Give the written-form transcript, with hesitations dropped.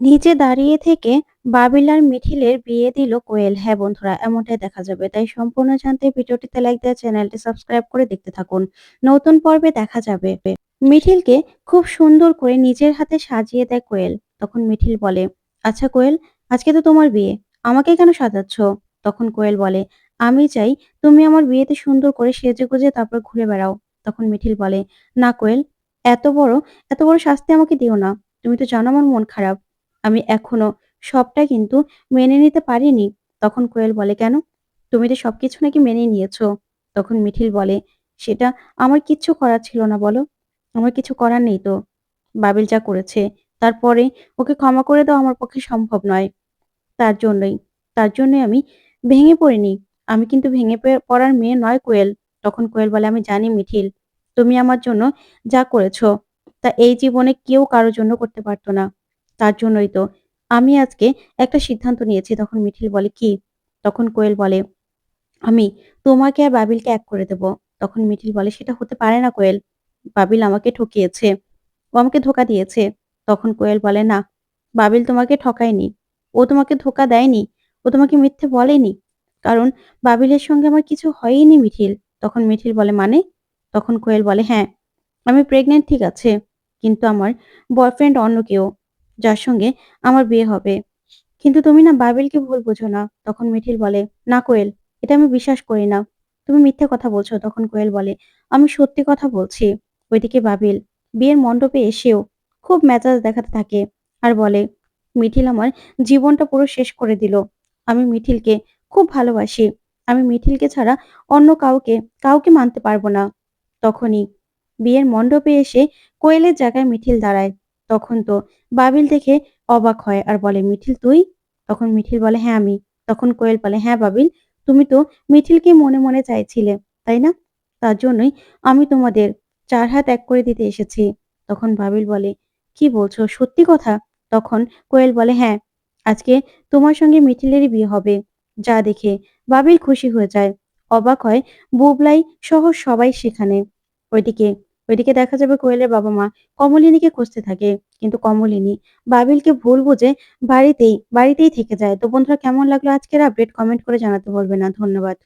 নিচে দাঁড়িয়ে থেকে বাবিল আর মিঠিলের বিয়ে দিল কোয়েল। হ্যাঁ বন্ধুরা, এমনটাই দেখা যাবে। তাই সম্পূর্ণ জানতে ভিডিওটিতে লাইক দিয়ে চ্যানেলটি সাবস্ক্রাইব করে দেখতে থাকুন। নতুন পর্বে দেখা যাবে মিঠিলকে খুব সুন্দর করে নিজের হাতে সাজিয়ে দেয় কোয়েল। তখন মিঠিল বলে, আচ্ছা কোয়েল, আজকে তো তোমার বিয়ে, আমাকে কেন সাজাচ্ছ? তখন কোয়েল বলে, আমি চাই তুমি আমার বিয়েতে সুন্দর করে সেজে গুজে তারপর ঘুরে বেড়াও। তখন মিঠিল বলে, না কোয়েল, এত বড় এত বড় শাস্তি আমাকে দিও না। তুমি তো জানো আমার মন খারাপ। আমি এখনো সবটা কিন্তু মেনে নিতে পারিনি। তখন কোয়েল বলে, কেন? তুমি তো সবকিছু নাকি মেনে নিয়েছো। তখন মিঠিল বলে, সেটা আমার কিচ্ছু করার ছিল না বলো। আমার কিছু করার নেই তো। বাবিল যা করেছে তারপরে ওকে ক্ষমা করে দেওয়া আমার পক্ষে সম্ভব নয়। তার জন্যই তার জন্যই আমি ভেঙে পড়িনি। আমি কিন্তু ভেঙে পড়ার মেয়ে নয় কোয়েল। তখন কোয়েল বলে, আমি জানি মিঠিল, তুমি আমার জন্য যা করেছো তা এই জীবনে কেউ কারো জন্য করতে পারত না। তার জন্যই তো আমি আজকে একটা সিদ্ধান্ত নিয়েছি। তখন মিঠিল বলে, কি? তখন কোয়েল বলে, আমি তোমাকে আর বাবিলকে এক করে দেব। তখন মিঠিল বলে, সেটা হতে পারে না কোয়েল। বাবিল আমাকে ঠকিয়েছে। ও আমাকে ধোঁকা দিয়েছে। তখন কোয়েল বলে, না, বাবিল তোমাকে ঠকায়নি। ও তোমাকে ধোঁকা দেয়নি। ও তোমাকে মিথ্যে বলেনি। কারণ বাবিলের সঙ্গে আমার কিছু হয়ইনি মিঠিল। তখন মিঠিল বলে, মানে? তখন কোয়েল বলে, হ্যাঁ, আমি প্রেগন্যান্ট ঠিক আছে। কিন্তু আমার বয়ফ্রেন্ড অন্য কেউ, যার সঙ্গে আমার বিয়ে হবে। কিন্তু তুমি না বাবিলকে ভুল বুঝো না। তখন মিঠিল বলে, না কোয়েল, এটা আমি বিশ্বাস করি না। তুমি মিথ্যে কথা বলছো। তখন কোয়েল বলে, আমি সত্যি কথা বলছি। ওইদিকে বাবিল বিয়ের মণ্ডপে এসেও খুব মেজাজ দেখাতে থাকে আর বলে, মিঠিল আমার জীবনটা পুরো শেষ করে দিল। আমি মিঠিলকে খুব ভালোবাসি। আমি মিঠিলকে ছাড়া অন্য কাউকে মানতে পারবো না। তখনই বিয়ের মণ্ডপে এসে কোয়েলের জায়গায় মিঠিল দাঁড়ায়। তখন তো বাবিল দেখে অবাক হয় আর বলে, মিঠিল তুই? তখন মিঠিল বলে, হ্যাঁ আমি। তখন কোয়েল বলে, হ্যাঁ বাবিল, তুমি তো মিঠিলকে মনে মনে চাইছিলে, তাই না? তার জন্যই আমি তোমাদের ৪ হাত এক করে দিতে এসেছি। তখন বাবিল বলে, কি বলছো? সত্যি কথা? তখন কোয়েল বলে, হ্যাঁ, আজকে তোমার সঙ্গে মিঠিলেরই বিয়ে হবে। যা দেখে বাবিল খুশি হয়ে যায়। অবাক হয় বুবলাই সহ সবাই সেখানে। ওইদিকে ওইদিকে দেখা যাবে কোয়েলের বাবা-মা কমলিনীকে খুঁজতে থাকে। কিন্তু কমলিনী বাবিলকে ভুল বুঝে বাড়িতেই থেকে যায়। তো বন্ধুরা, কেমন লাগলো আজকের আপডেট? কমেন্ট করে জানাতে ভুলবে না। ধন্যবাদ।